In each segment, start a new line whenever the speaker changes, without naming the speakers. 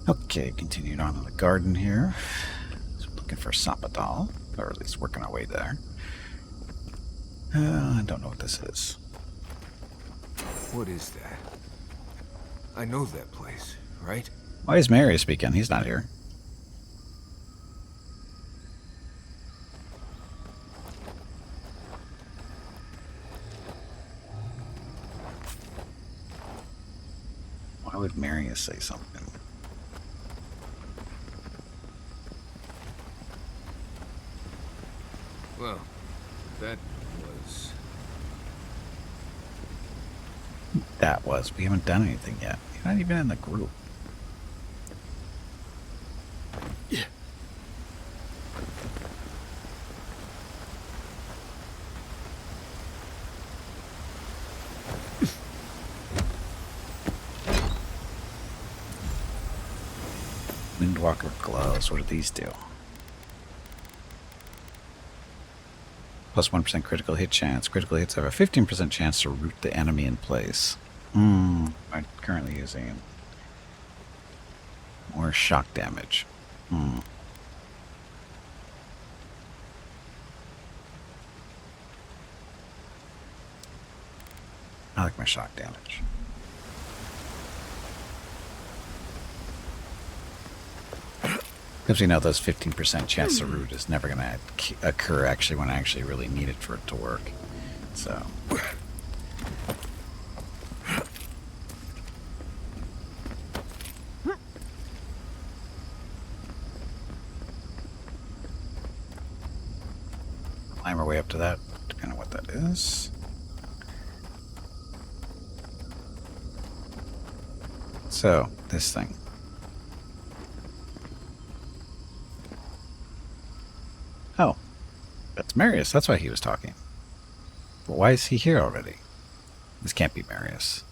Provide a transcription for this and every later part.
Okay, continuing on in the garden here. So looking for Sapadal, or at least working our way there. I don't know what this is.
What is that? I know that place, right?
Why is Marius speaking? He's not here. Why would Marius say something?
Well, that was...
That was. We haven't done anything yet. You're not even in the group.
Yeah.
Windwalker gloves. What do these do? Plus 1% critical hit chance. Critical hits have a 15% chance to root the enemy in place. I'm currently using more shock damage. I like my shock damage. Because we know those 15% chance to root is never going to occur actually when I actually really need it for it to work. So... climb our way up to that, depending on what that is. So, this thing. Oh, that's Marius. That's why he was talking. But why is he here already? This can't be Marius.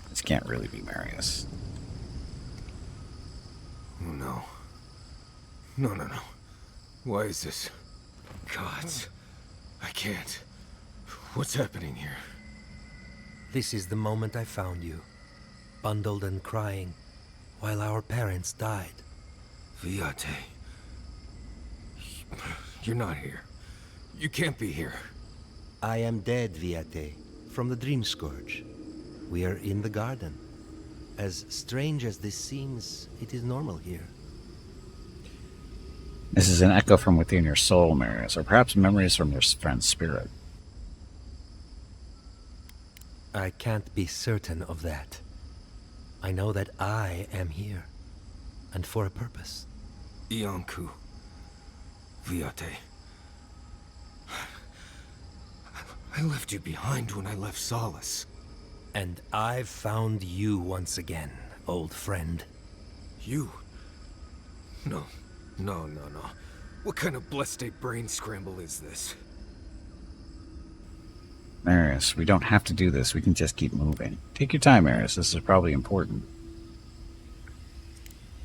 This can't really be Marius.
Oh, no. No. Why is this? Gods. I can't. What's happening here?
This is the moment I found you, bundled and crying, while our parents died.
Viate. You're not here. You can't be here.
I am dead, Viate, from the Dream Scourge. We are in the garden. As strange as this seems, it is normal here.
This is an echo from within your soul, Marius, or perhaps memories from your friend's spirit.
I can't be certain of that. I know that I am here, and for a purpose.
Iancu. Viate. I left you behind when I left Solace.
And I've found you once again, old friend.
You? No. What kind of blessed brain scramble is this?
Marius, we don't have to do this. We can just keep moving. Take your time, Marius. This is probably important.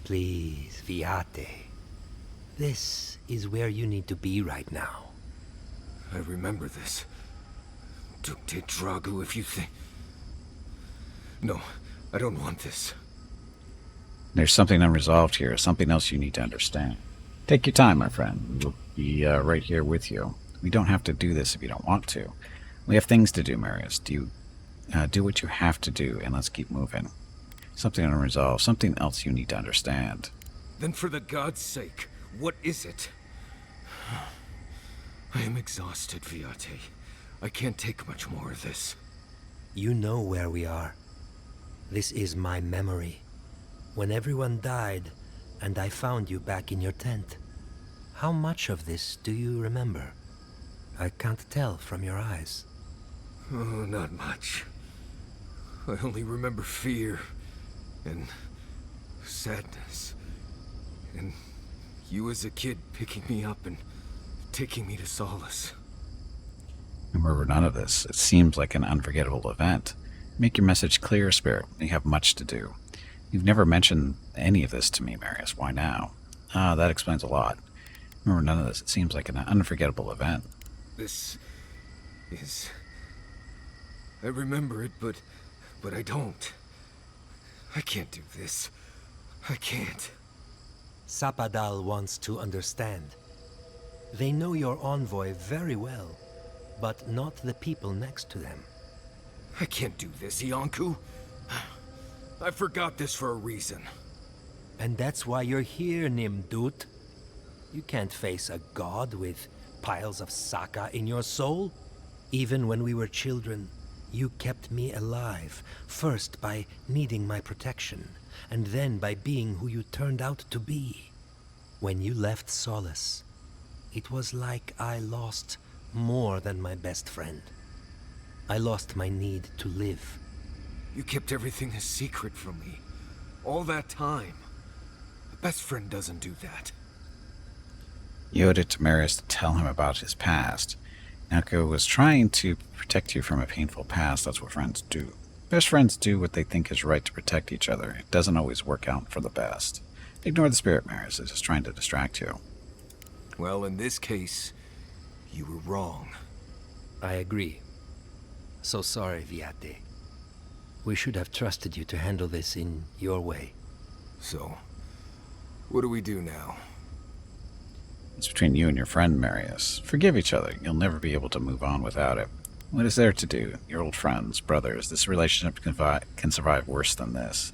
Please, Viate. This is where you need to be right now.
I remember this. Dukte Dragu, if you think... No, I don't want this.
There's something unresolved here, something else you need to understand. Take your time, my friend. We'll be right here with you. We don't have to do this if you don't want to. We have things to do, Marius. Do what you have to do, and let's keep moving. Something unresolved, something else you need to understand.
Then for the god's sake, what is it? I am exhausted, Viate. I can't take much more of this.
You know where we are. This is my memory. When everyone died, and I found you back in your tent. How much of this do you remember? I can't tell from your eyes.
Oh, not much. I only remember fear, and sadness, and you as a kid picking me up and taking me to Solace.
Remember none of this. It seems like an unforgettable event. Make your message clear, Spirit. You have much to do. You've never mentioned any of this to me, Marius. Why now? That explains a lot. Remember none of this. It seems like an unforgettable event.
This is... I remember it, but but I don't. I can't do this. I can't.
Sapadal wants to understand. They know your envoy very well, but not the people next to them.
I can't do this, Iancu. I forgot this for a reason.
And that's why you're here, Nimdut. You can't face a god with piles of Saka in your soul. Even when we were children, you kept me alive, first by needing my protection, and then by being who you turned out to be. When you left Solace, it was like I lost more than my best friend. I lost my need to live.
You kept everything a secret from me. All that time. A best friend doesn't do that.
You owed it to Marius to tell him about his past. Naoko was trying to protect you from a painful past. That's what friends do. Best friends do what they think is right to protect each other. It doesn't always work out for the best. Ignore the spirit, Marius. It's just trying to distract you.
Well, in this case, you were wrong.
I agree. So sorry, Viate. We should have trusted you to handle this in your way.
So, what do we do now?
It's between you and your friend, Marius. Forgive each other. You'll never be able to move on without it. What is there to do? You're old friends, brothers. This relationship can survive worse than this.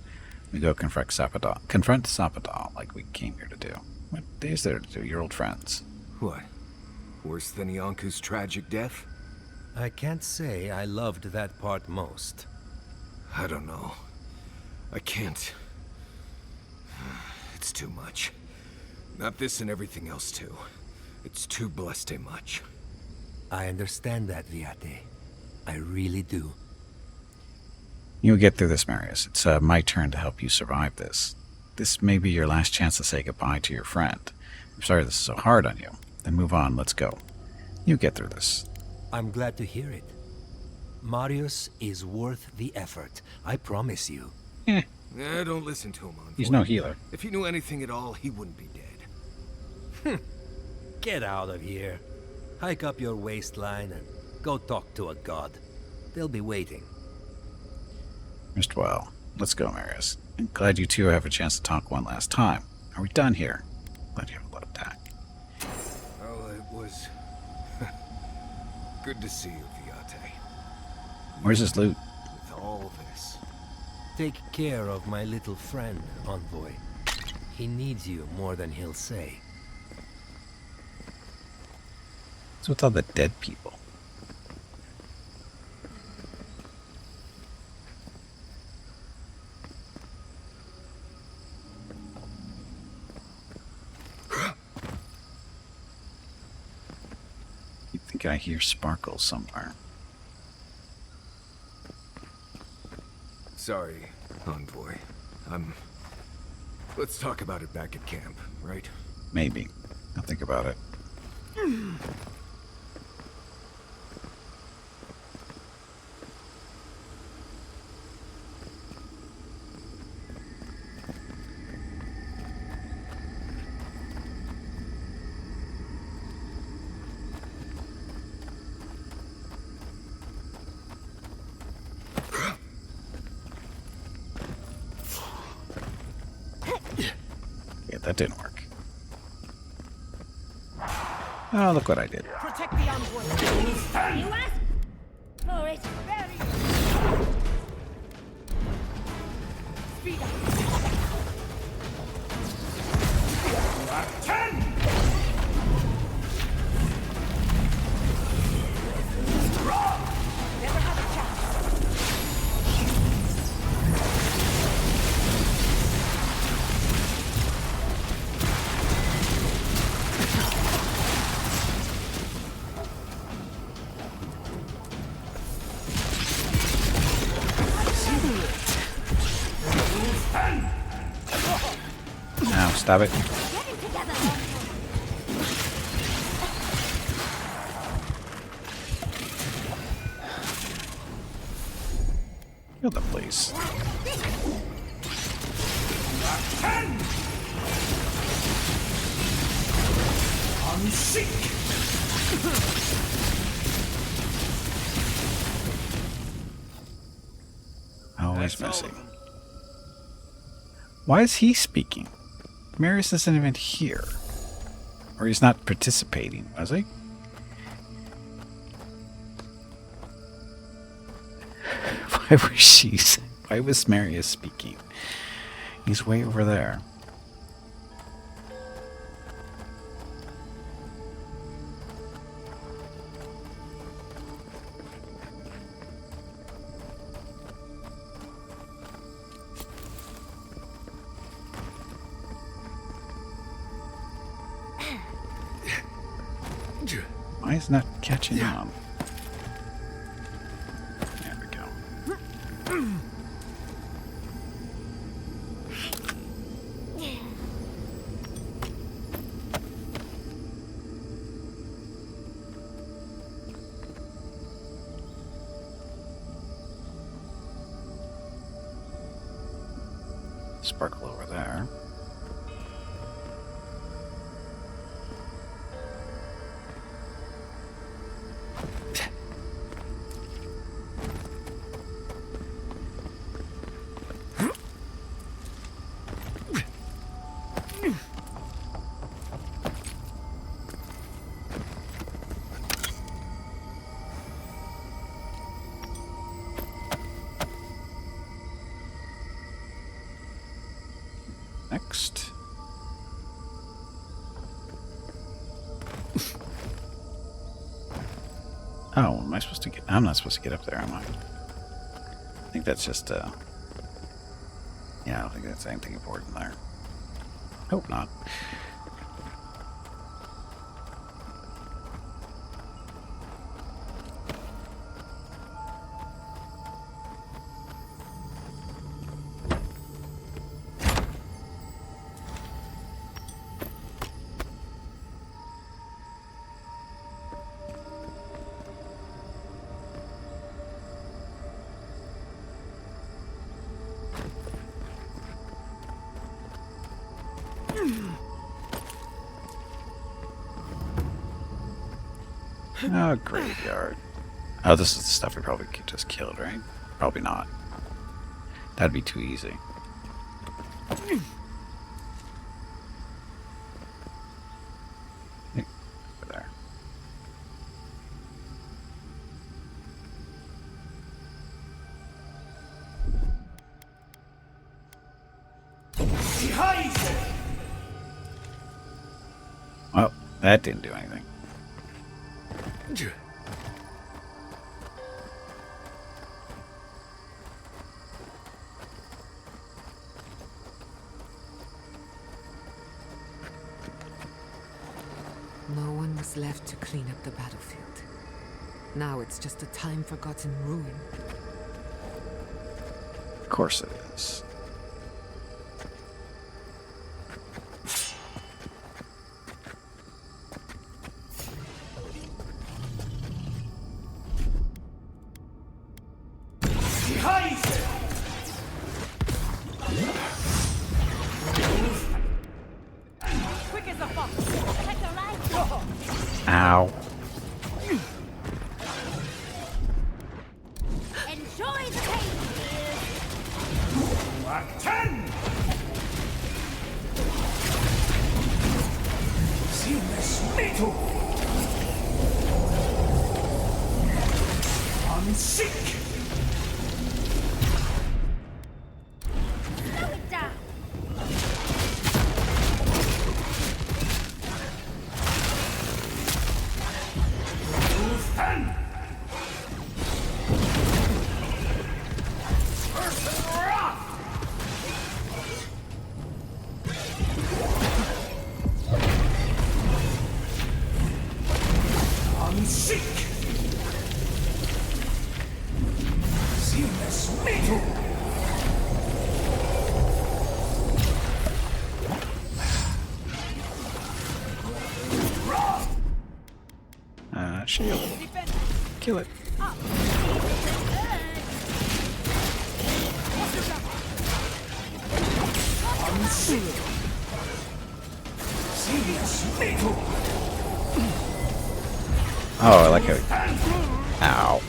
We go confront Sapadal like we came here to do. What is there to do? You're old friends.
What? Worse than Iancu's tragic death?
I can't say I loved that part most.
I don't know. I can't. It's too much. Not this and everything else too. It's too blessed much.
I understand that, Viate. I really do.
You'll get through this, Marius. It's my turn to help you survive this. This may be your last chance to say goodbye to your friend. I'm sorry this is so hard on you. Then move on, let's go. You get through this.
I'm glad to hear it. Marius is worth the effort, I promise you.
Don't listen to him, Envoy.
He's no healer.
If he knew anything at all, he wouldn't be dead.
Get out of here. Hike up your waistline and go talk to a god. They'll be waiting.
Mr. Well, let's go, Marius. I'm glad you two have a chance to talk one last time. Are we done here? Glad you have a lot of tact.
Well, it was good to see you, Viate.
Where's his loot?
With all this.
Take care of my little friend, Envoy. He needs you more than he'll say.
What's with all the dead people? You think I hear sparkles somewhere?
Sorry, Envoy. Let's talk about it back at camp, right?
Maybe. I'll think about it. Yeah, that didn't work. Oh, look what I did.
Protect the envoy. You asked for it. Very. Speed up. Never have a chance.
Now, stop it.
Get it together.
Kill them, please. Always missing. Why is he speaking? Marius isn't even here. Or he's not participating, was he? Why was Marius speaking? He's way over there. Why is it not catching on? There we go. Sparkle over there. Next. Oh, am I supposed to get... I'm not supposed to get up there, am I? I think that's just, yeah, I don't think that's anything important there. Hope not. Oh, graveyard. Oh, this is the stuff we probably could just killed, right? Probably not. That'd be too easy. Hey, over there. Well, that didn't do anything.
No one was left to clean up the battlefield. Now it's just a time-forgotten ruin.
Of course it is.
Quick as a fox. Take the right.
Ow.
Enjoy the pain. Slow it down.
Shield. Kill it. Oh, I like how... Ow.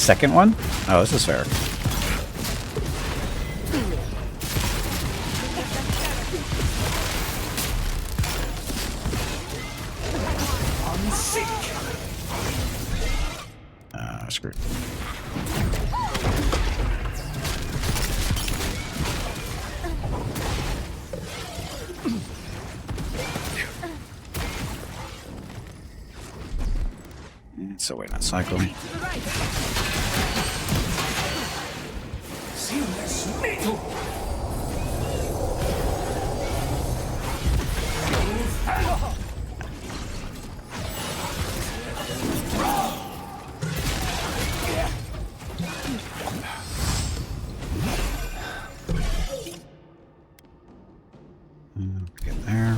second one? Oh, this is fair. Screwed. So wait, not cycle. Get there.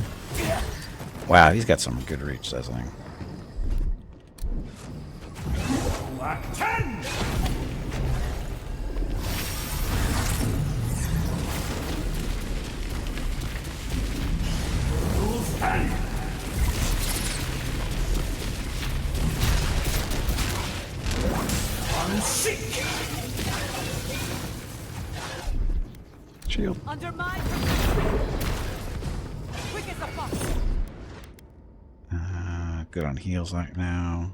Wow, he's got some good reach, doesn't he? Shield.
Under my protection. Quick as a fox.
Good on heals right now.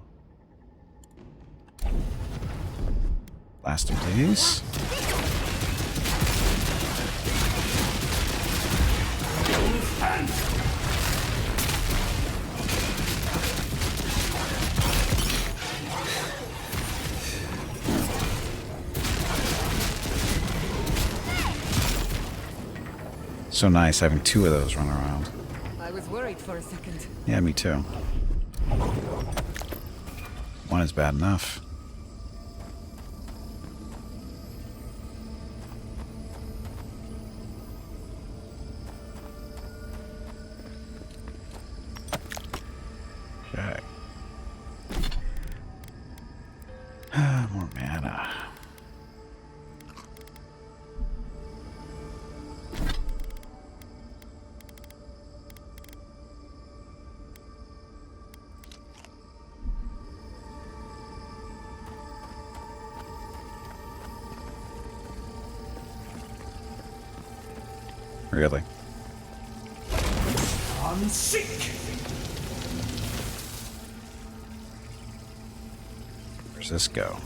Blast him, please. So nice having two of those run around.
I was worried for a second.
Yeah, me too. One is bad enough. Okay. More mana. Really?
I'm sick.
Where's this go?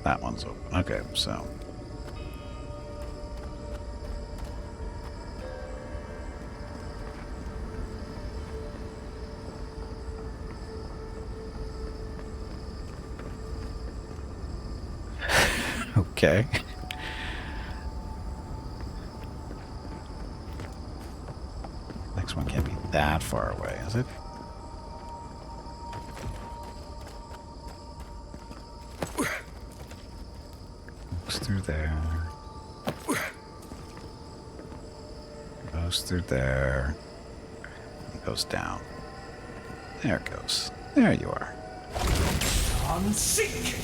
That one's open. Okay, so. Okay. Next one can't be that far away, is it? Goes through there. Goes through there. It goes down. There it goes. There you are.
I'm sick.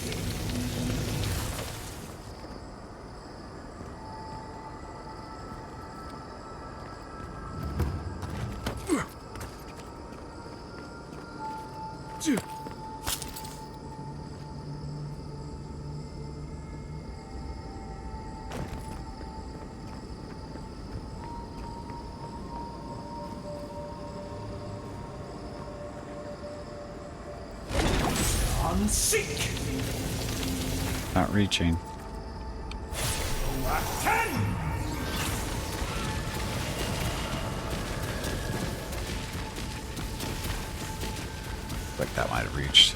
I'm sick.
Not reaching. Like that might have reached.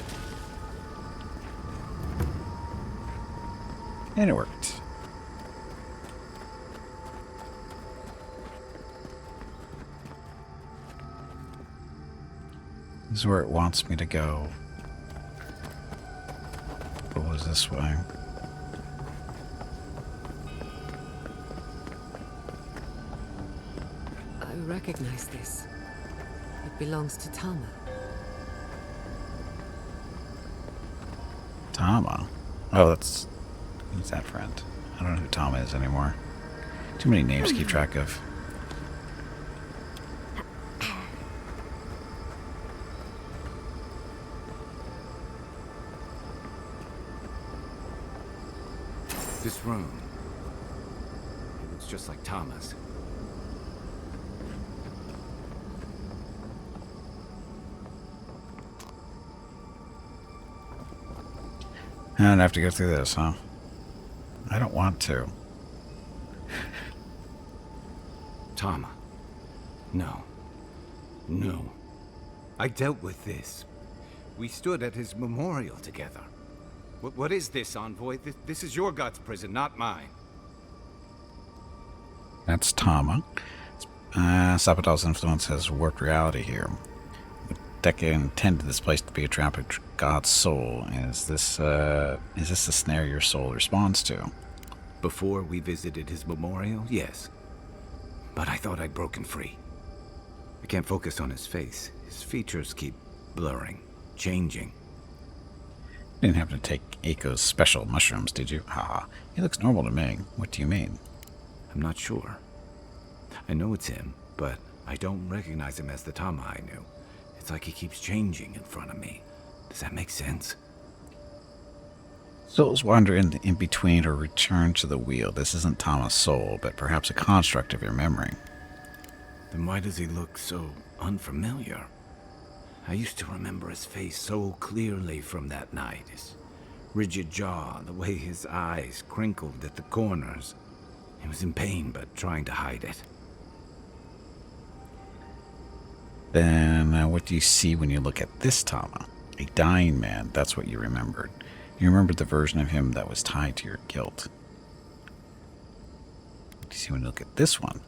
And it worked. This is where it wants me to go. What was this way?
I recognize this. It belongs to Tama.
Tama? Oh, that's... Who's that friend? I don't know who Tama is anymore. Too many names to keep track of.
This room. It looks just like Thomas.
I'd have to go through this, huh? I don't want to.
Tama. No. No. I dealt with this. We stood at his memorial together. What is this, Envoy? This is your God's prison, not mine.
That's Tama. Sapadal's influence has warped reality here. Decca intended this place to be a trap of God's soul. Is this the snare your soul responds to?
Before we visited his memorial, yes. But I thought I'd broken free. I can't focus on his face. His features keep blurring, changing.
Didn't have to take Aiko's special mushrooms, did you? Haha. He looks normal to me. What do you mean?
I'm not sure. I know it's him, but I don't recognize him as the Tama I knew. It's like he keeps changing in front of me. Does that make sense?
Souls wander in between or return to the wheel. This isn't Tama's soul, but perhaps a construct of your memory.
Then why does he look so unfamiliar? I used to remember his face so clearly from that night. His rigid jaw, the way his eyes crinkled at the corners. He was in pain, but trying to hide it.
Then what do you see when you look at this Tama? A dying man, that's what you remembered. You remembered the version of him that was tied to your guilt. What do you see when you look at this one?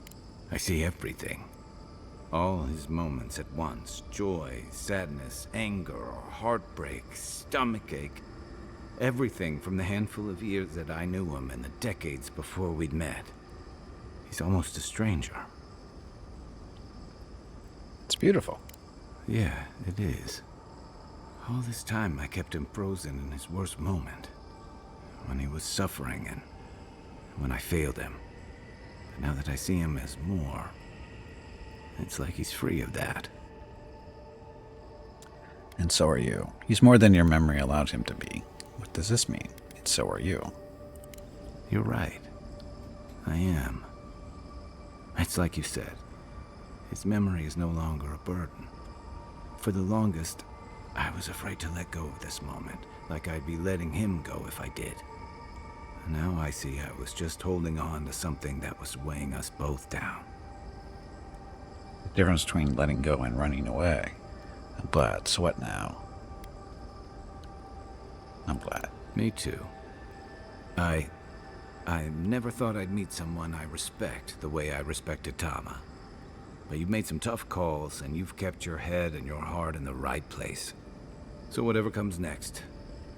I see everything. All his moments at once. Joy, sadness, anger, heartbreak, stomachache. Everything from the handful of years that I knew him and the decades before we'd met. He's almost a stranger.
It's beautiful.
Yeah, it is. All this time I kept him frozen in his worst moment. When he was suffering and when I failed him. But now that I see him as more, it's like he's free of that.
And so are you. He's more than your memory allowed him to be. What does this mean? And so are you.
You're right. I am. It's like you said. His memory is no longer a burden. For the longest, I was afraid to let go of this moment, like I'd be letting him go if I did. Now I see I was just holding on to something that was weighing us both down.
The difference between letting go and running away. I'm glad. So what now? I'm glad.
Me too. I never thought I'd meet someone I respect the way I respected Tama. But you've made some tough calls, and you've kept your head and your heart in the right place. So whatever comes next,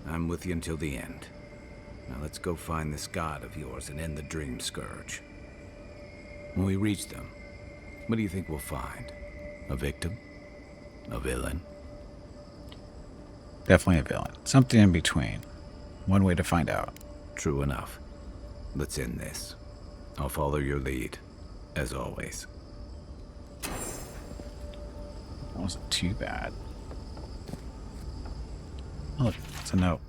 I'm with you until the end. Now let's go find this god of yours and end the dream scourge. When we reach them, what do you think we'll find? A victim? A villain?
Definitely a villain. Something in between. One way to find out.
True enough. Let's end this. I'll follow your lead, as always.
That wasn't too bad. Oh, look, it's a note.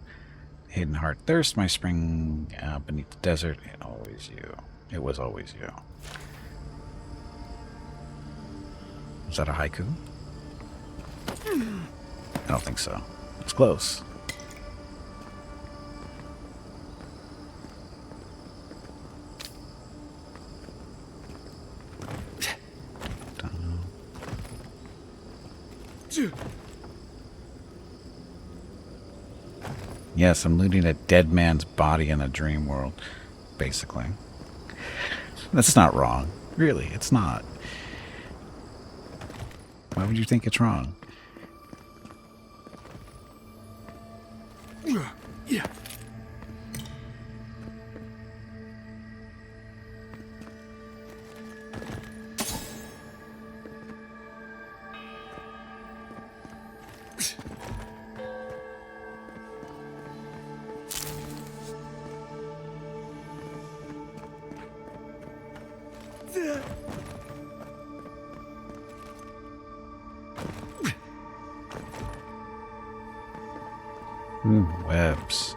Hidden heart thirst, my spring beneath the desert, and always you. It was always you. Was that a haiku? I don't think so. It's close. Yes, I'm looting a dead man's body in a dream world, basically. That's not wrong. Really, it's not. Why would you think it's wrong?
Yeah.
Webs.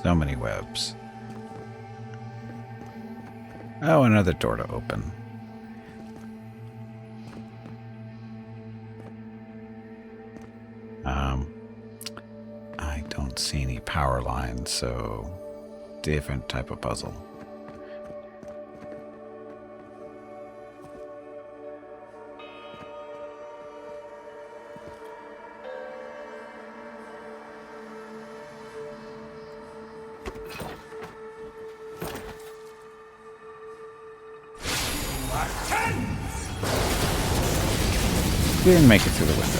So many webs. Oh, another door to open. I don't see any power lines, so different type of puzzle. Didn't make it through the window.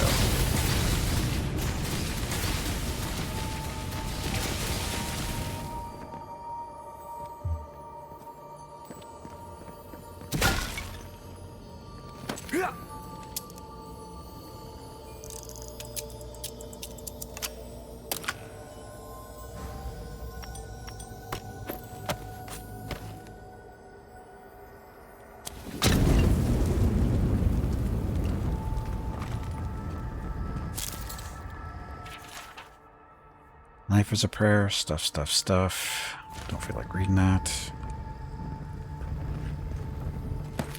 Life is a prayer. Stuff, stuff, stuff. Don't feel like reading that.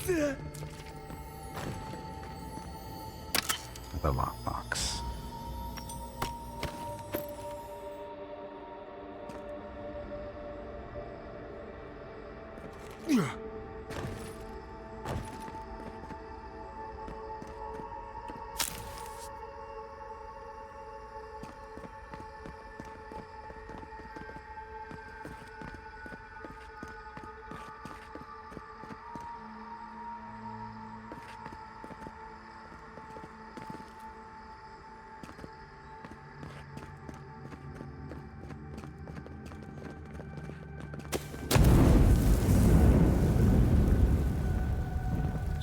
The lockbox.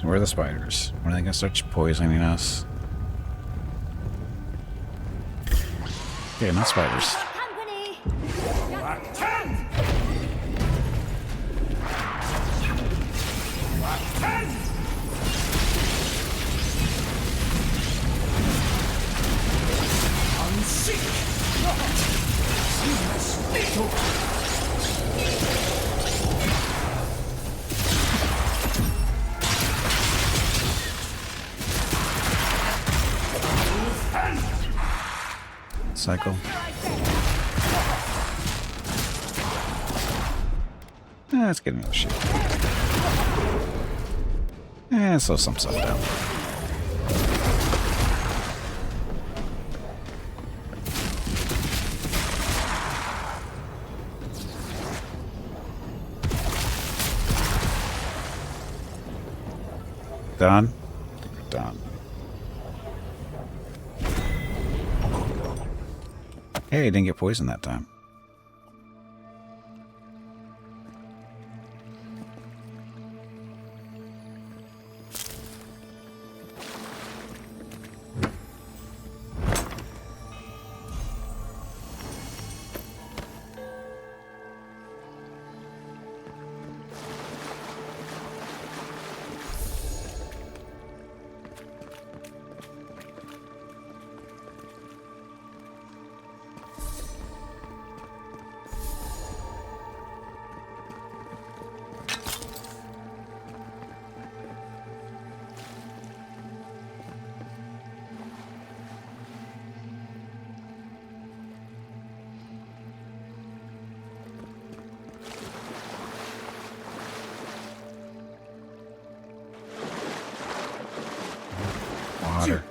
Where are the spiders? When are they gonna start poisoning us? Okay, not spiders.
Company!
Attend! Attend! Unseek!
Cycle. Let's get another sheet. Slow some stuff down. Done? Done. Hey, didn't get poisoned that time. Water.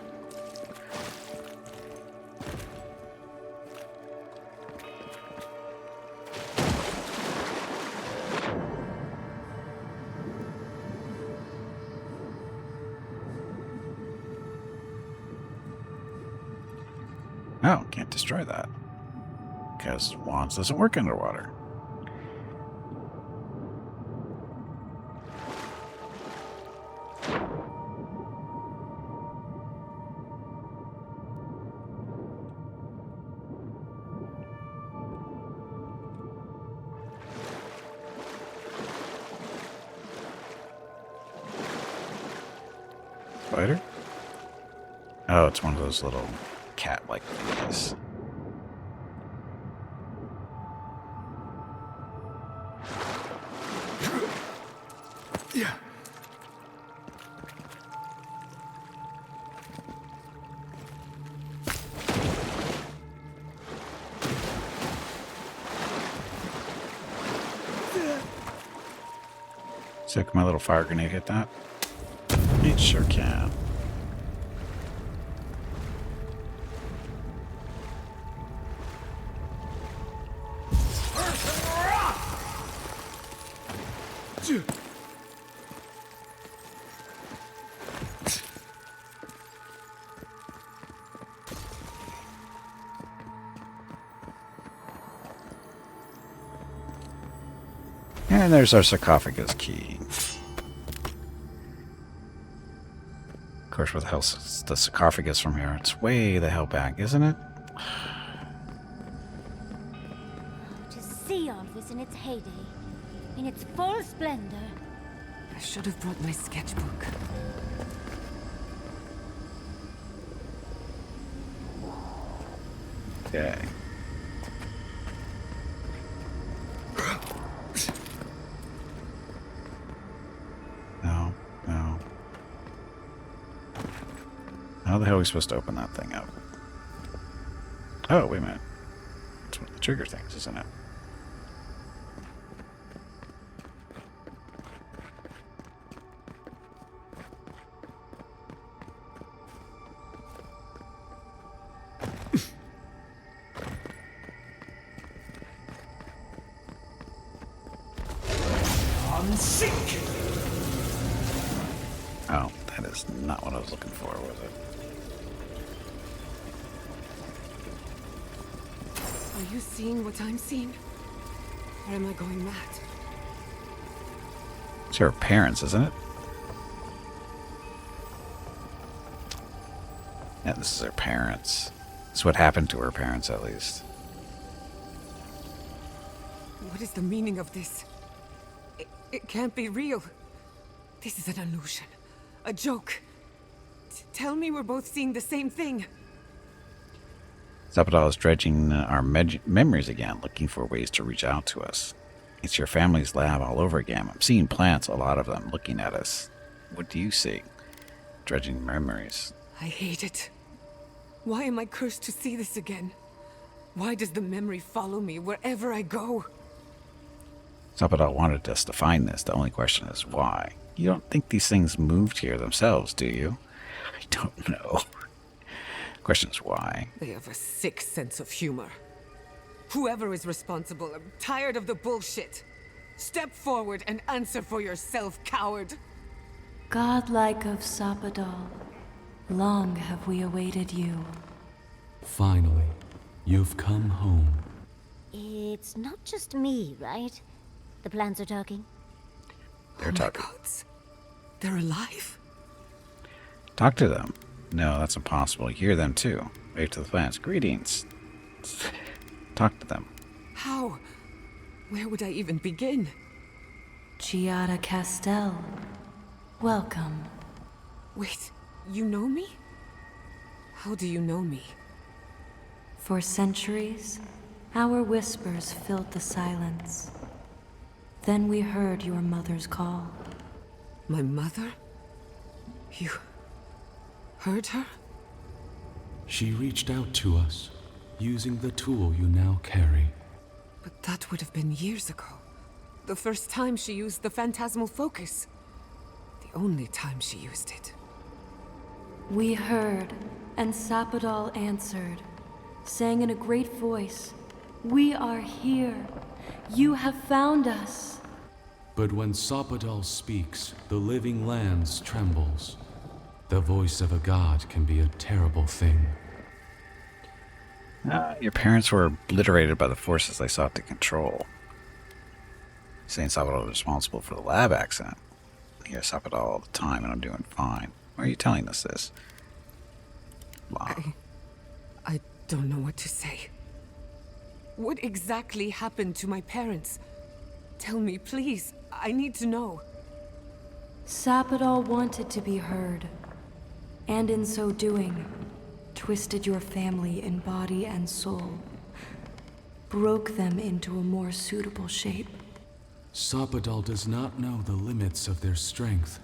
Oh, can't destroy that. Because wands doesn't work underwater. Spider? Oh, it's one of those little cat-like things.
Yeah.
So can my little fire grenade hit that? It sure can. And there's our sarcophagus key. Of course, where the hell's the sarcophagus from here? It's way the hell back, isn't it?
To see all this in its heyday, in its full splendor.
I should have brought my sketchbook.
Okay. No, no. How the hell are we supposed to open that thing up? Oh, wait a minute. It's one of the trigger things, isn't it?
Unsink!
Oh, that is not what I was looking for, was it?
Are you seeing what I'm seeing? Or am I going mad?
It's her parents, isn't it? Yeah, this is her parents. This is what happened to her parents, at least.
What is the meaning of this? It can't be real. This is an illusion. A joke. Tell me we're both seeing the same thing.
Zapadal is dredging our memories again, looking for ways to reach out to us. It's your family's lab all over again. I'm seeing plants, a lot of them, looking at us. What do you see? Dredging memories.
I hate it. Why am I cursed to see this again? Why does the memory follow me wherever I go?
Zapadal wanted us to find this. The only question is why. You don't think these things moved here themselves, do you? I don't know. The question is why.
They have a sick sense of humor. Whoever is responsible, I'm tired of the bullshit. Step forward and answer for yourself, coward.
Godlike of Sapadal, long have we awaited you.
Finally, you've come home.
It's not just me, right? The plants are talking.
They're talking.
My gods. They're alive.
Talk to them. No, that's impossible. Hear them too. Wave to the plants. Greetings. Talk to them.
How? Where would I even begin?
Giada Castel, welcome.
Wait, you know me? How do you know me?
For centuries, our whispers filled the silence. Then we heard your mother's call.
My mother? You heard her?
She reached out to us, using the tool you now carry.
But that would have been years ago. The first time she used the phantasmal focus. The only time she used it.
We heard, and Sapadal answered, saying in a great voice, "We are here. You have found us."
But when Sapadal speaks, the living lands trembles. The voice of a god can be a terrible thing.
Your parents were obliterated by the forces they sought to control. Saying Sapadal was responsible for the lab accident. I hear Sapadal all the time and I'm doing fine. Why are you telling us this? Blah.
I don't know what to say. What exactly happened to my parents? Tell me, please. I need to know.
Sapadal wanted to be heard, and in so doing, twisted your family in body and soul, broke them into a more suitable shape.
Sapadal does not know the limits of their strength.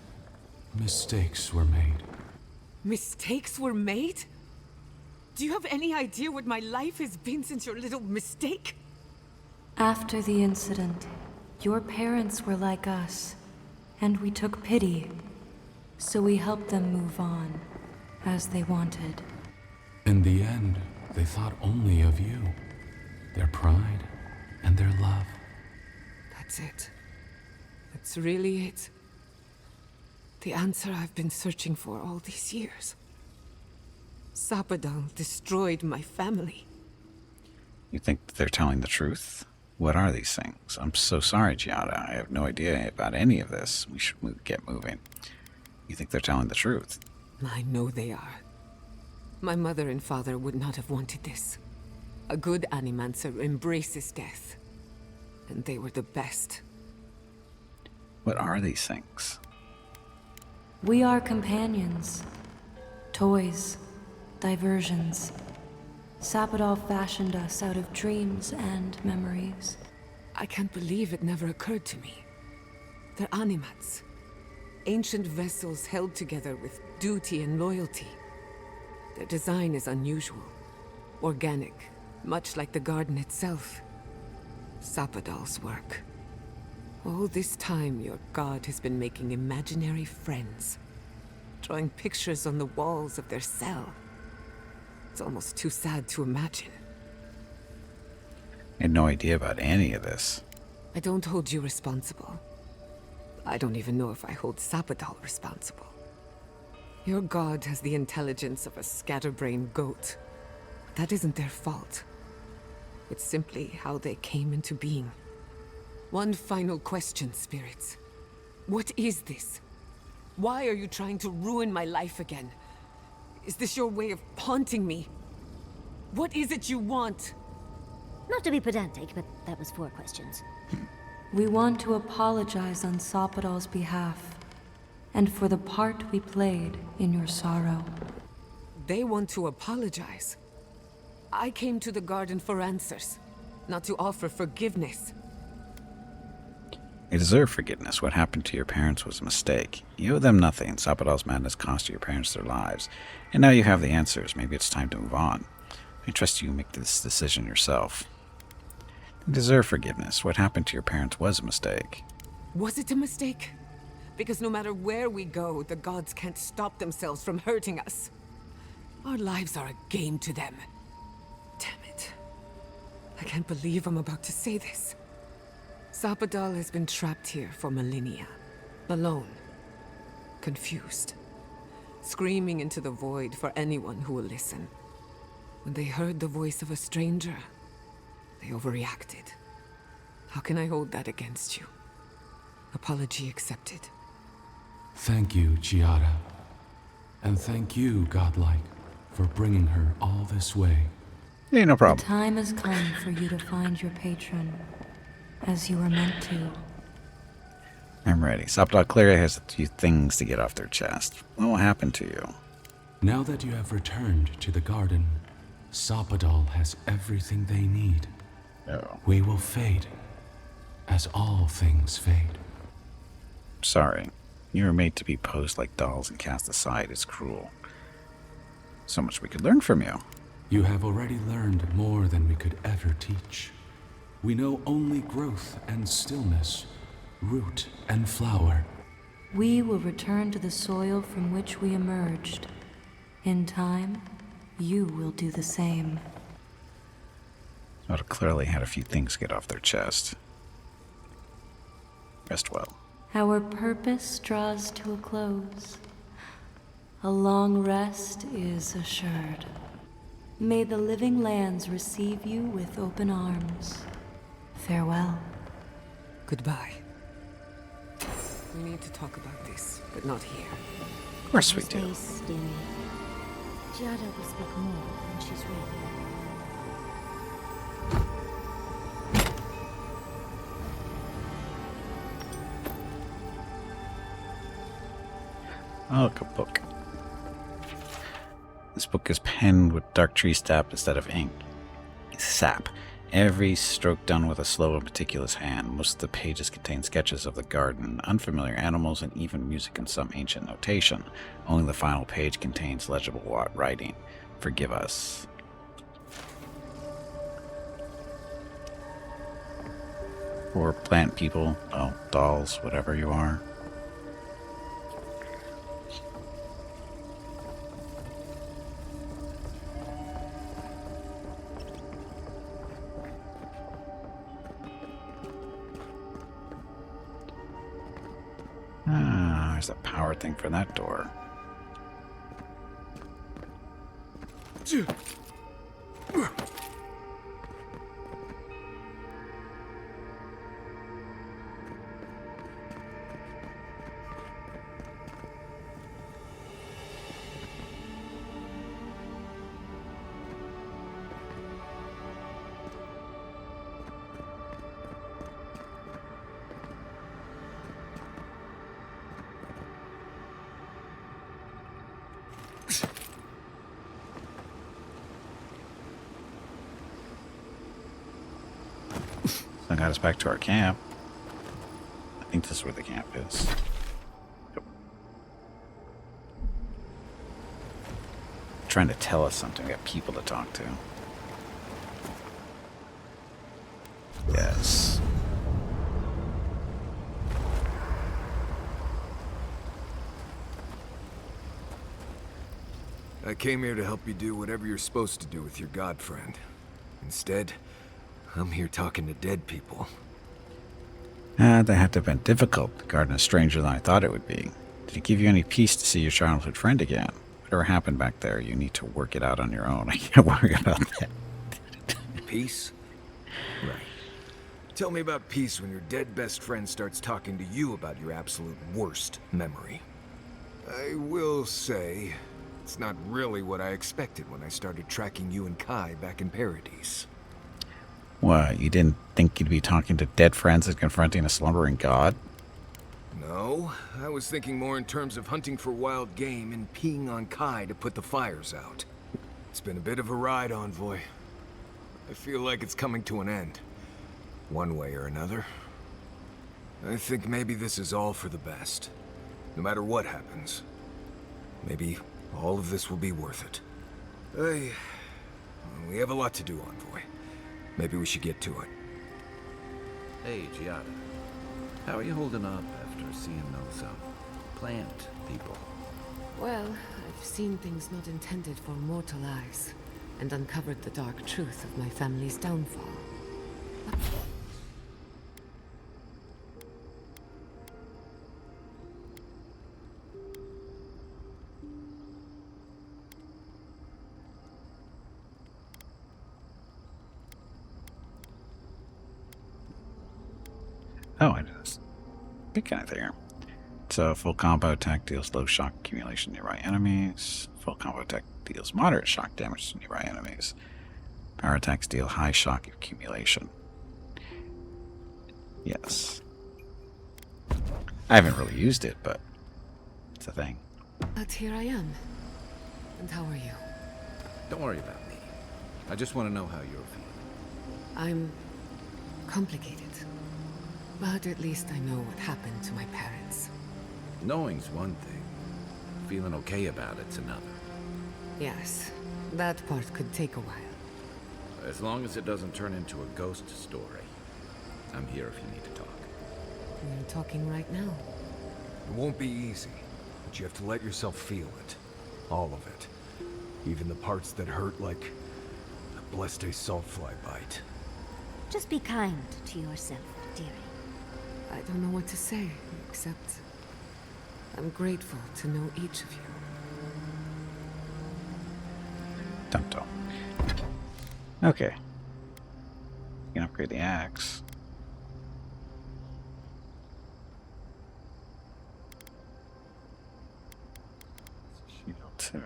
Mistakes were made.
Mistakes were made? Do you have any idea what my life has been since your little mistake?
After the incident, your parents were like us, and we took pity. So we helped them move on, as they wanted.
In the end, they thought only of you, their pride, and their love.
That's it. That's really it. The answer I've been searching for all these years. Sapadal destroyed my family.
You think they're telling the truth? What are these things? I'm so sorry, Giada. I have no idea about any of this. We should get moving. You think they're telling the truth?
I know they are. My mother and father would not have wanted this. A good Animancer embraces death. And they were the best.
What are these things?
We are companions, toys, diversions. Sapadal fashioned us out of dreams and memories.
I can't believe it never occurred to me. They're animats. Ancient vessels held together with duty and loyalty. Their design is unusual. Organic, much like the garden itself. Sapadal's work. All this time, your god has been making imaginary friends. Drawing pictures on the walls of their cell. It's almost too sad to imagine.
I had no idea about any of this.
I don't hold you responsible. I don't even know if I hold Sapadal responsible. Your god has the intelligence of a scatterbrained goat. That isn't their fault. It's simply how they came into being. One final question, spirits. What is this? Why are you trying to ruin my life again? Is this your way of haunting me? What is it you want?
Not to be pedantic, but that was 4 questions.
We want to apologize on Sapadal's behalf, and for the part we played in your sorrow.
They want to apologize. I came to the garden for answers, not to offer forgiveness.
You deserve forgiveness. What happened to your parents was a mistake. You owe them nothing. Sapadal's madness cost your parents their lives. And now you have the answers. Maybe it's time to move on. I trust you make this decision yourself. You deserve forgiveness. What happened to your parents was a mistake.
Was it a mistake? Because no matter where we go, the gods can't stop themselves from hurting us. Our lives are a game to them. Damn it. I can't believe I'm about to say this. Sapadal has been trapped here for millennia. Alone. Confused. Screaming into the void for anyone who will listen. When they heard the voice of a stranger, they overreacted. How can I hold that against you? Apology accepted.
Thank you, Giada. And thank you, Godlike, for bringing her all this way.
Hey, no
The
problem.
time has come for you to find your patron, as you were meant to.
I'm ready. Sapadal clearly has a few things to get off their chest. What will happen to you?
Now that you have returned to the garden, Sapadal has everything they need.
Oh.
We will fade, as all things fade.
Sorry. You were made to be posed like dolls and cast aside. It's cruel. So much we could learn from you.
You have already learned more than we could ever teach. We know only growth and stillness, root and flower.
We will return to the soil from which we emerged. In time, you will do the same.
Well, clearly had a few things get off their chest. Rest well.
Our purpose draws to a close. A long rest is assured. May the living lands receive you with open arms. Farewell.
Goodbye. We need to talk about this, but not here.
Of course we do.
Space, dearie. Giada will speak more when she's ready.
Oh, look, a book. This book is penned with dark tree sap instead of ink. Sap. Every stroke done with a slow and meticulous hand. Most of the pages contain sketches of the garden, unfamiliar animals, and even music in some ancient notation. Only the final page contains legible writing. Forgive us. Or plant people, oh, dolls, whatever you are. Ah, there's a power thing for that door. That got us back to our camp. I think this is where the camp is. Yep. Trying to tell us something. We got people to talk to. Yes.
I came here to help you do whatever you're supposed to do with your god friend. Instead, I'm here talking to dead people.
That had to have been difficult. The garden is stranger than I thought it would be. Did it give you any peace to see your childhood friend again? Whatever happened back there, you need to work it out on your own. I can't worry about that.
Peace? Right. Tell me about peace when your dead best friend starts talking to you about your absolute worst memory. I will say, it's not really what I expected when I started tracking you and Kai back in Paradise.
What, you didn't think you'd be talking to dead friends and confronting a slumbering god?
No, I was thinking more in terms of hunting for wild game and peeing on Kai to put the fires out. It's been a bit of a ride, Envoy. I feel like it's coming to an end. One way or another. I think maybe this is all for the best. No matter what happens. Maybe all of this will be worth it. We have a lot to do, Envoy. Maybe we should get to it.
Hey, Giada. How are you holding up after seeing those, plant people?
Well, I've seen things not intended for mortal eyes, and uncovered the dark truth of my family's downfall.
Oh, it is. Big kind of there. So, full combo attack deals low shock accumulation to nearby enemies. Full combo attack deals moderate shock damage to nearby enemies. Power attacks deal high shock accumulation. Yes. I haven't really used it, but it's a thing.
But here I am. And how are you?
Don't worry about me. I just want to know how you're feeling.
I'm complicated. But at least I know what happened to my parents.
Knowing's one thing. Feeling okay about it's another.
Yes, that part could take a while.
As long as it doesn't turn into a ghost story. I'm here if you need to talk.
We're talking right now.
It won't be easy, but you have to let yourself feel it. All of it. Even the parts that hurt like a blessed saltfly bite.
Just be kind to yourself, dearie.
I don't know what to say, except I'm grateful to know each of you.
Dum-dum. Okay. You can upgrade the axe. Shield too.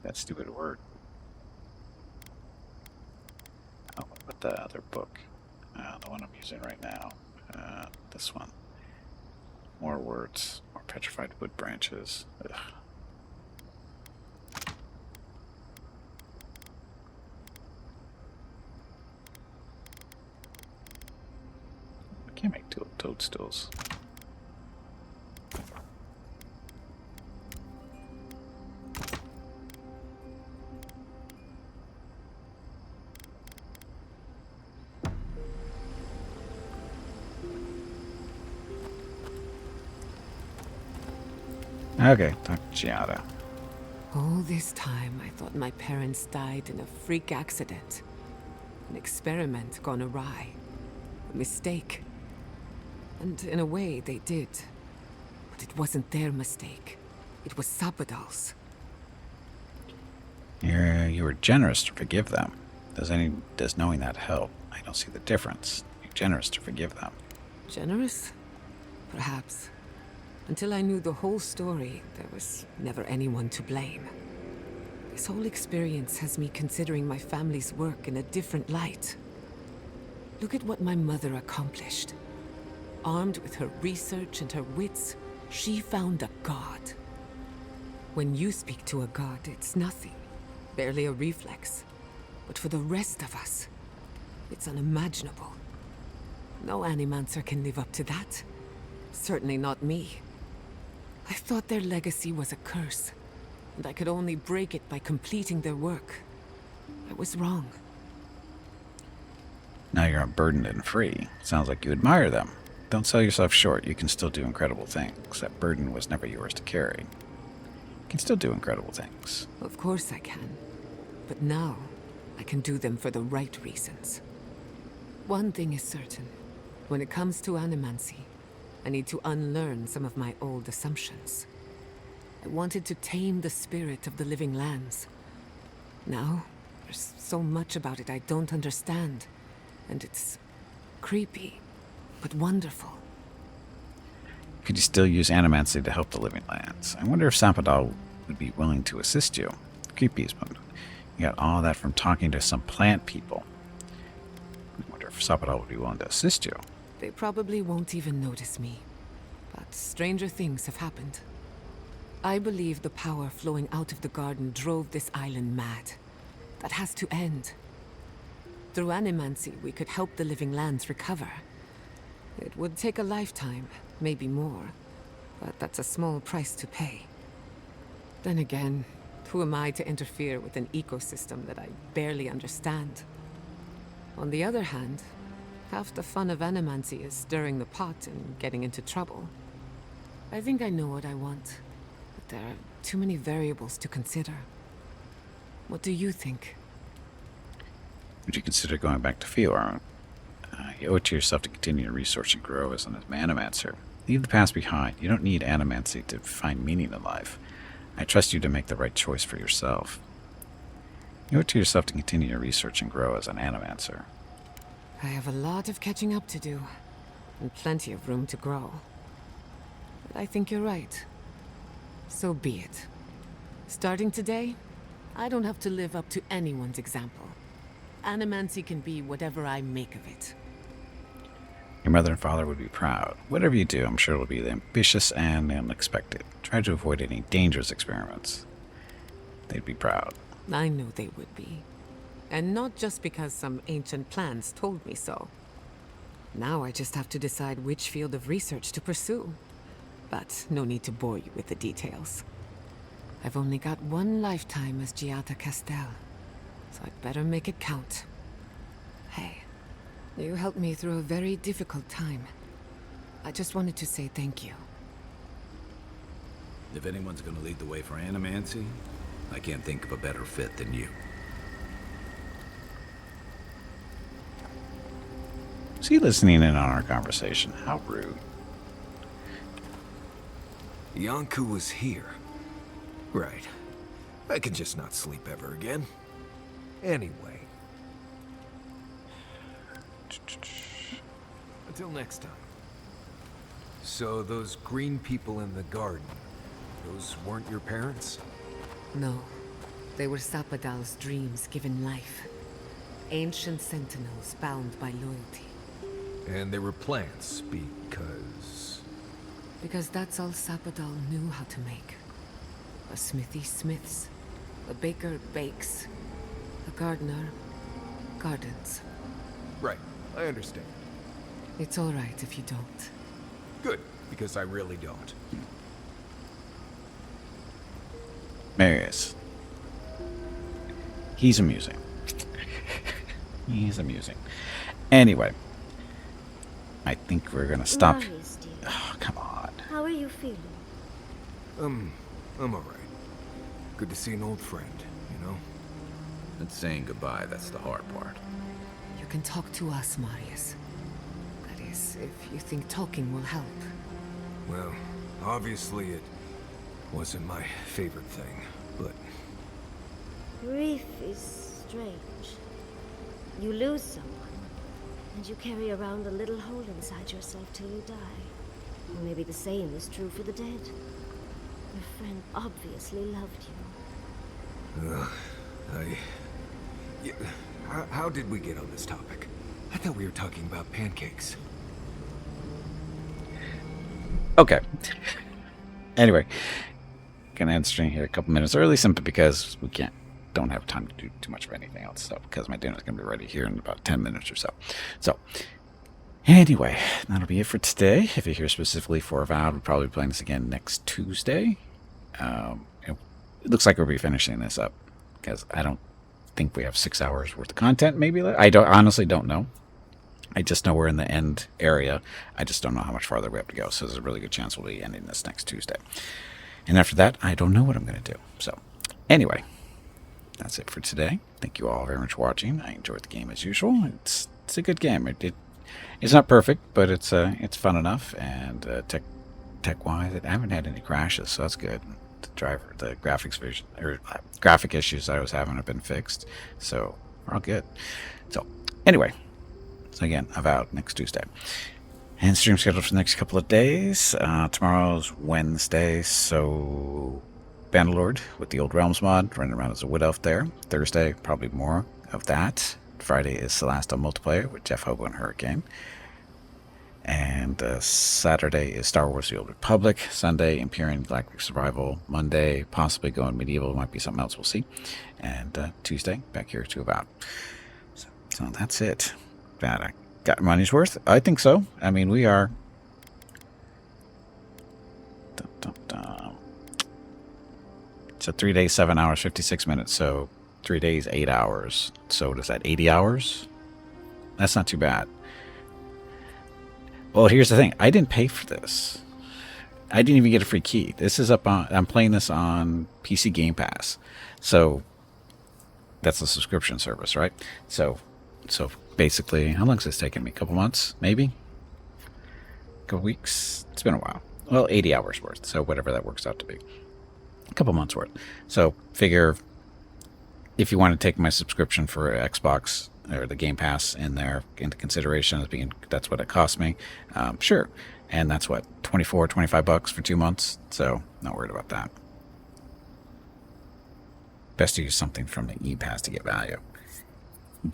That stupid word. Oh, what about the other book? The one I'm using right now. This one. More words. More petrified wood branches. Ugh. Can't make toadstools. Okay, talk to Giada.
All this time, I thought my parents died in a freak accident. An experiment gone awry. A mistake. And in a way, they did. But it wasn't their mistake. It was Sapadal's.
You were generous to forgive them. Does knowing that help? I don't see the difference. You're generous to forgive them.
Generous? Perhaps. Until I knew the whole story, there was never anyone to blame. This whole experience has me considering my family's work in a different light. Look at what my mother accomplished. Armed with her research and her wits, she found a god. When you speak to a god, it's nothing. Barely a reflex. But for the rest of us, it's unimaginable. No animancer can live up to that. Certainly not me. I thought their legacy was a curse, and I could only break it by completing their work. I was wrong.
Now you're unburdened and free. Sounds like you admire them. Don't sell yourself short. You can still do incredible things. That burden was never yours to carry. You can still do incredible things.
Of course I can. But now, I can do them for the right reasons. One thing is certain. When it comes to animancy, I need to unlearn some of my old assumptions. I wanted to tame the spirit of the living lands. Now, there's so much about it I don't understand. And it's creepy, but wonderful.
Could you still use animancy to help the living lands? I wonder if Sapadal would be willing to assist you. Creepies, but you got all that from talking to some plant people. I wonder if Sapadal would be willing to assist you.
They probably won't even notice me. But stranger things have happened. I believe the power flowing out of the garden drove this island mad. That has to end. Through animancy, we could help the living lands recover. It would take a lifetime, maybe more. But that's a small price to pay. Then again, who am I to interfere with an ecosystem that I barely understand? On the other hand, half the fun of animancy is stirring the pot and getting into trouble. I think I know what I want, but there are too many variables to consider. What do you think?
Would you consider going back to Fiorn? You owe it to yourself to continue to research and grow as an animancer. Leave the past behind. You don't need animancy to find meaning in life. I trust you to make the right choice for yourself. You owe it to yourself to continue to research and grow as an animancer.
I have a lot of catching up to do, and plenty of room to grow. But I think you're right. So be it. Starting today, I don't have to live up to anyone's example. Animancy can be whatever I make of it.
Your mother and father would be proud. Whatever you do, I'm sure it'll be ambitious and unexpected. Try to avoid any dangerous experiments. They'd be proud.
I know they would be. And not just because some ancient plans told me so. Now I just have to decide which field of research to pursue. But no need to bore you with the details. I've only got one lifetime as Giada Castel, so I'd better make it count. Hey, you helped me through a very difficult time. I just wanted to say thank you.
If anyone's gonna lead the way for animancy, I can't think of a better fit than you.
Is he listening in on our conversation? How rude.
Yanku was here. Right. I can just not sleep ever again. Anyway. Until next time. So those green people in the garden, those weren't your parents?
No, they were Sapadal's dreams given life. Ancient sentinels bound by loyalty.
And they were plants because...
Because that's all Sapadal knew how to make. A smithy smiths, a baker bakes, a gardener gardens.
Right, I understand.
It's all right if you don't.
Good, because I really don't.
Marius. He's amusing. He's amusing. Anyway, I think we're gonna stop.
Marius, dear,
Oh, come on.
how are you feeling?
I'm alright. Good to see an old friend, you know?
It's saying goodbye, that's the hard part.
You can talk to us, Marius. That is, if you think talking will help.
Well, obviously it wasn't my favorite thing, but
Grief is strange. You lose someone, and you carry around a little hole inside yourself till you die. Or maybe the same is true for the dead. Your friend obviously loved you.
Yeah, how did we get on this topic? I thought we were talking about pancakes.
Okay. Anyway, gonna end stream here a couple minutes early, simply because we don't have time to do too much of anything else. So, because my dinner's gonna be ready here in about 10 minutes or so. So, anyway, that'll be it for today. If you're here specifically for Avowed, we'll probably be playing this again next Tuesday. It looks like we'll be finishing this up because I don't think we have 6 hours worth of content. Maybe I honestly don't know. I just know we're in the end area. I just don't know how much farther we have to go. So there's a really good chance we'll be ending this next Tuesday. And after that, I don't know what I'm going to do. So anyway, that's it for today. Thank you all very much for watching. I enjoyed the game as usual. It's a good game. It's not perfect, but it's fun enough. And tech wise, I haven't had any crashes, so that's good. The graphics vision or graphic issues that I was having have been fixed, so we're all good. So anyway, so again, Avowed next Tuesday, and stream scheduled for the next couple of days. Tomorrow's Wednesday, so Bannerlord with the Old Realms mod, running around as a wood elf there. Thursday, probably more of that. Friday is Celeste on multiplayer with Jeff Hobo and Hurricane. And Saturday is Star Wars The Old Republic. Sunday, Empyrean Galactic Survival. Monday, possibly going medieval. Might be something else, we'll see. And Tuesday, back here to Avowed. So that's it. That I got money's worth? I think so. I mean, we are... So 3 days, 7 hours, 56 minutes. So 3 days, 8 hours. So does that 80 hours? That's not too bad. Well, here's the thing. I didn't pay for this. I didn't even get a free key. This is up on... I'm playing this on PC Game Pass. So that's a subscription service, right? So basically, how long has this taken me? A couple months, maybe? A couple weeks? It's been a while. Well, 80 hours worth. So whatever that works out to be. A couple months worth. So figure if you want to take my subscription for Xbox or the Game Pass in there into consideration as being, that's what it cost me. Sure. And that's what, $25 for 2 months. So not worried about that. Best to use something from the E-Pass to get value.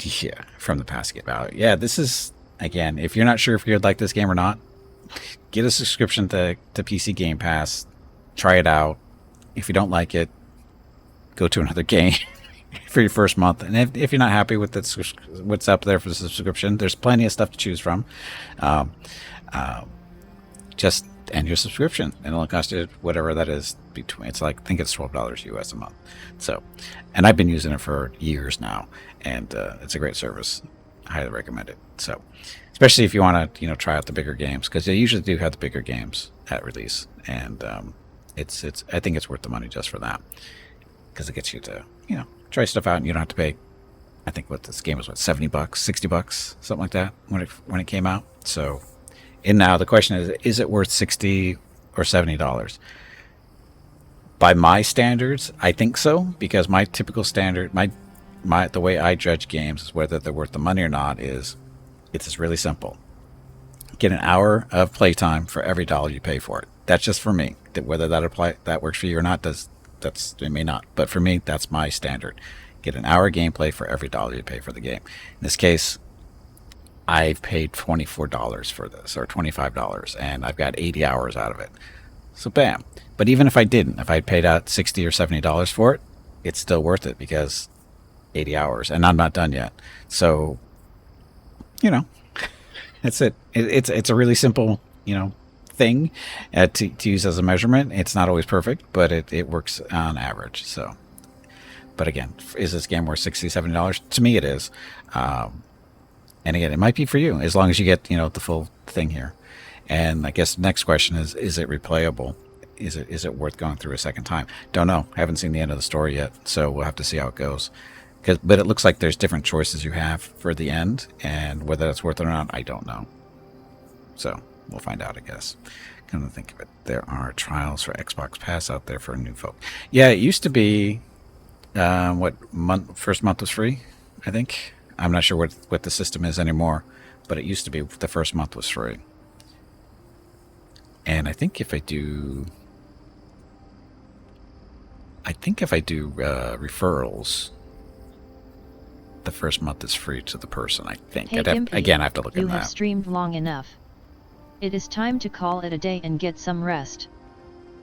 Yeah, from the pass to get value. Yeah, this is, again, if you're not sure if you'd like this game or not, get a subscription to PC Game Pass. Try it out. If you don't like it, go to another game. For your first month, and if you're not happy with what's up there for the subscription, there's plenty of stuff to choose from. Just end your subscription, and it'll cost you whatever that is. It's like, I think it's $12 US a month. So, and I've been using it for years now, and it's a great service. I highly recommend it. So, especially if you want to, try out the bigger games, because they usually do have the bigger games at release, and it's I think it's worth the money just for that, because it gets you to try stuff out, and you don't have to pay. I think what this game was, $70, $60, something like that when it came out. So, and now the question is it worth $60 or $70? By my standards, I think so, because my typical standard, the way I judge games is whether they're worth the money or not. It's just really simple. Get an hour of playtime for every dollar you pay for it. That's just for me. Whether that works for you or not, it may not, but for me, that's my standard. Get an hour gameplay for every dollar you pay for the game. In this case, I've paid $24 for this, or $25, and I've got 80 hours out of it. So bam. But even if I didn't, if I paid out $60 or $70 for it, it's still worth it, because 80 hours, and I'm not done yet. So, That's it. It's a really simple, thing to use as a measurement. It's not always perfect, but it works on average. So, but again, is this game worth $60, $70? To me, it is. And again, it might be for you as long as you get the full thing here. And I guess the next question is it replayable? Is it worth going through a second time? Don't know. Haven't seen the end of the story yet, so we'll have to see how it goes. But it looks like there's different choices you have for the end, and whether that's worth it or not, I don't know. So we'll find out, I guess. Come to think of it, there are trials for Xbox Pass out there for new folk. Yeah, it used to be first month was free, I think. I'm not sure what the system is anymore, but it used to be the first month was free. And I think if I do referrals, the first month is free to the person, I think.
Hey,
Again, I have to look at that.
You have streamed long enough. It is time to call it a day and get some rest.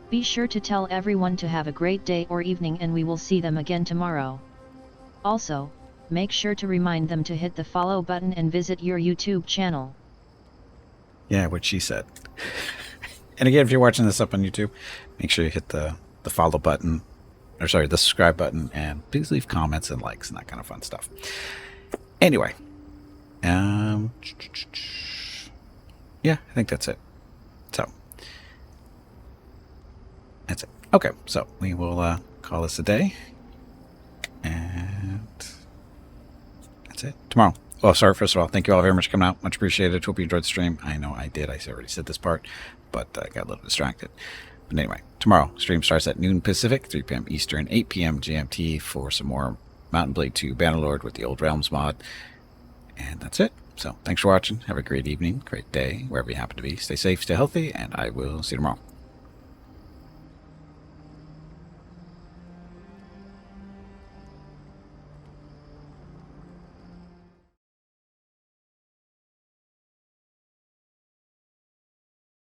Be sure to tell everyone to have a great day or evening, and we will see them again tomorrow. Also, make sure to remind them to hit the follow button and visit your YouTube channel.
Yeah, what she said. And again, if you're watching this up on YouTube, make sure you hit the follow button, the subscribe button, and please leave comments and likes and that kind of fun stuff. Anyway, yeah, I think that's it. So that's it. Okay, so we will call this a day, and that's it. Tomorrow. Well, sorry, first of all, thank you all very much for coming out. Much appreciated. Hope you enjoyed the stream. I know I did. I already said this part, but I got a little distracted. But anyway, tomorrow, stream starts at noon Pacific, 3 p.m. Eastern, 8 p.m. GMT for some more Mountain Blade 2 Bannerlord with the Old Realms mod. And that's it. So thanks for watching. Have a great evening, great day, wherever you happen to be. Stay safe, stay healthy, and I will see you tomorrow.